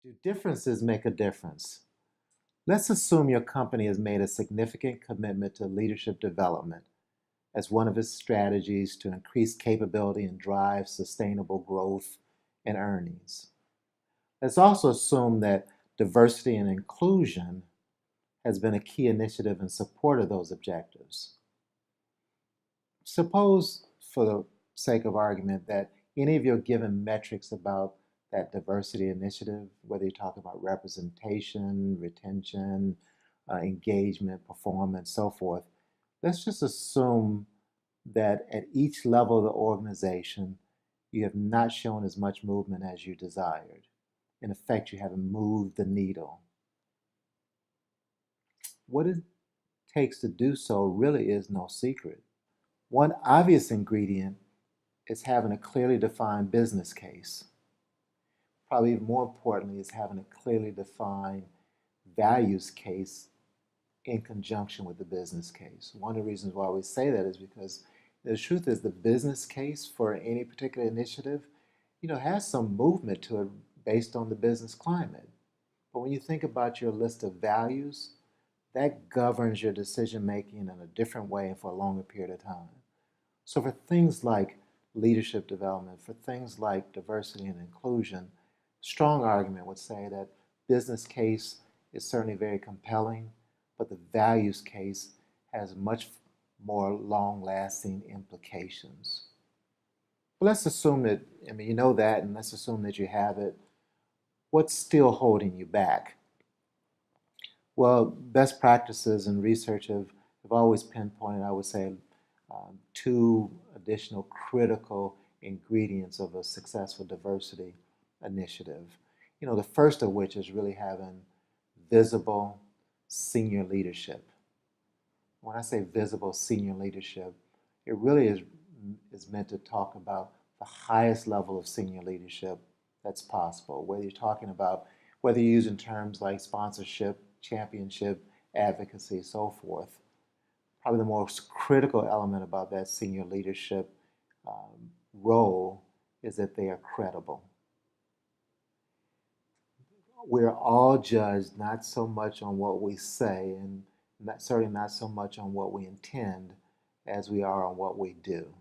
Do differences make a difference? Let's assume your company has made a significant commitment to leadership development as one of its strategies to increase capability and drive sustainable growth and earnings. Let's also assume that diversity and inclusion has been a key initiative in support of those objectives. Suppose, for the sake of argument, that any of your given metrics about that diversity initiative, whether you're talking about representation, retention, engagement, performance, so forth, let's just assume that at each level of the organization, you have not shown as much movement as you desired. In effect, you haven't moved the needle. What it takes to do so really is no secret. One obvious ingredient is having a clearly defined business case. Probably even more importantly is having a clearly defined values case in conjunction with the business case. One of the reasons why we say that is because the truth is the business case for any particular initiative, has some movement to it based on the business climate. But when you think about your list of values, that governs your decision making in a different way and for a longer period of time. So for things like leadership development, for things like diversity and inclusion, strong argument would say that business case is certainly very compelling, but the values case has much more long-lasting implications. But let's assume that, you know that, and let's assume that you have it. What's still holding you back? Well, best practices and research have always pinpointed, I would say, two additional critical ingredients of a successful diversity initiative. The first of which is really having visible senior leadership. When I say visible senior leadership, it really is meant to talk about the highest level of senior leadership that's possible. Whether you're using terms like sponsorship, championship, advocacy, so forth. Probably the most critical element about that senior leadership role is that they are credible. We're all judged not so much on what we say and certainly not so much on what we intend as we are on what we do.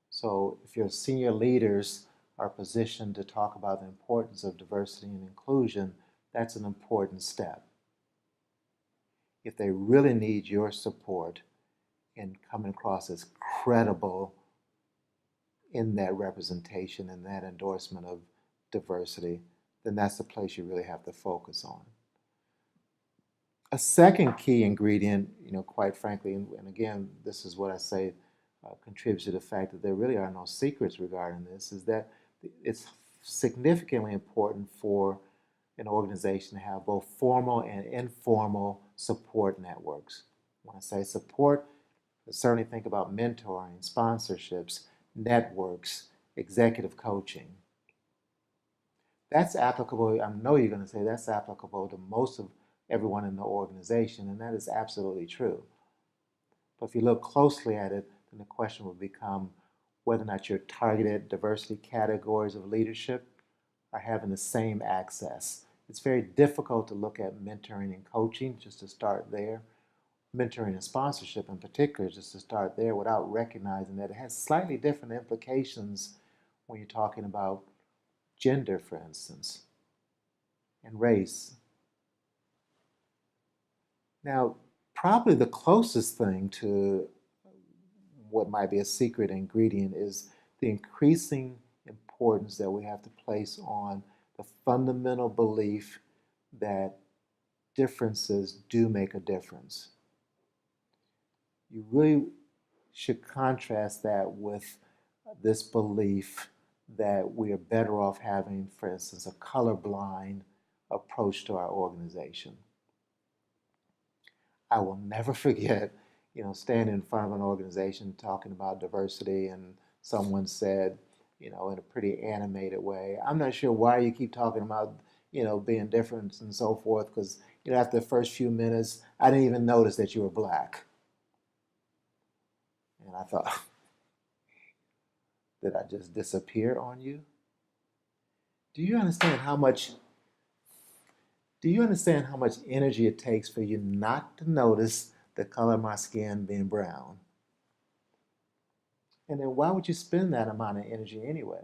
So if your senior leaders are positioned to talk about the importance of diversity and inclusion, that's an important step. If they really need your support in coming across as credible in that representation and that endorsement of diversity, then that's the place you really have to focus on. A second key ingredient, quite frankly, and again, this is what I say contributes to the fact that there really are no secrets regarding this, is that it's significantly important for an organization to have both formal and informal support networks. When I say support, I certainly think about mentoring, sponsorships, networks, executive coaching. That's applicable, I know you're going to say that's applicable to most of everyone in the organization, and that is absolutely true. But if you look closely at it, then the question will become whether or not your targeted diversity categories of leadership are having the same access. It's very difficult to look at mentoring and coaching, just to start there, mentoring and sponsorship in particular, just to start there, without recognizing that it has slightly different implications when you're talking about gender, for instance, and race. Now, probably the closest thing to what might be a secret ingredient is the increasing importance that we have to place on the fundamental belief that differences do make a difference. You really should contrast that with this belief that we are better off having, for instance, a colorblind approach to our organization. I will never forget, standing in front of an organization talking about diversity, and someone said, in a pretty animated way, "I'm not sure why you keep talking about, being different and so forth, because, after the first few minutes, I didn't even notice that you were black." And I thought, did I just disappear on you? Do you understand how much Do you understand how much energy it takes for you not to notice the color of my skin being brown? And then why would you spend that amount of energy anyway?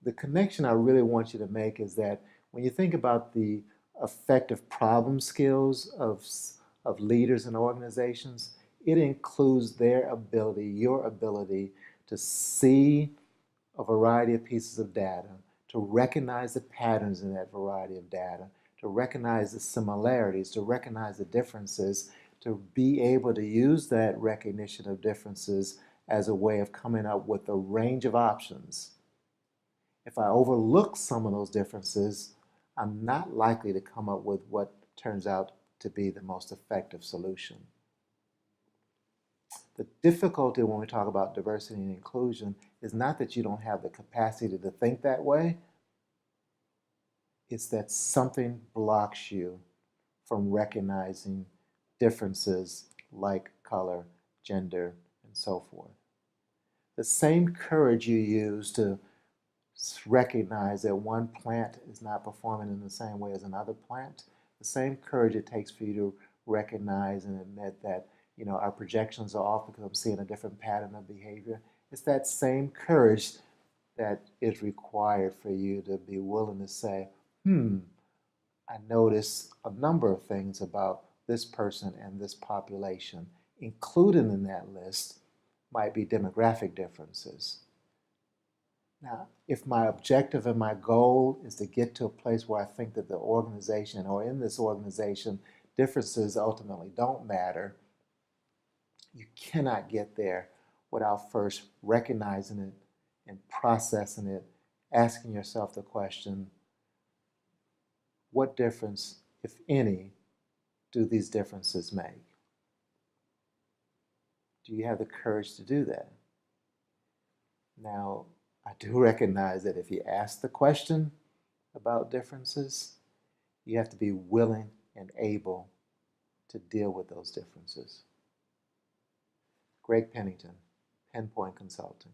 The connection I really want you to make is that when you think about the effective problem skills of leaders and organizations, it includes their ability, your ability to see a variety of pieces of data, to recognize the patterns in that variety of data, to recognize the similarities, to recognize the differences, to be able to use that recognition of differences as a way of coming up with a range of options. If I overlook some of those differences, I'm not likely to come up with what turns out to be the most effective solution. The difficulty when we talk about diversity and inclusion is not that you don't have the capacity to think that way, it's that something blocks you from recognizing differences like color, gender, and so forth. The same courage you use to recognize that one plant is not performing in the same way as another plant, the same courage it takes for you to recognize and admit that, you know, our projections are off because I'm seeing a different pattern of behavior. It's that same courage that is required for you to be willing to say, I notice a number of things about this person and this population. Included in that list might be demographic differences. Now, if my objective and my goal is to get to a place where I think that the organization or in this organization, differences ultimately don't matter, you cannot get there without first recognizing it and processing it, asking yourself the question, what difference, if any, do these differences make? Do you have the courage to do that? Now, I do recognize that if you ask the question about differences, you have to be willing and able to deal with those differences. Greg Pennington, PenPoint Consulting.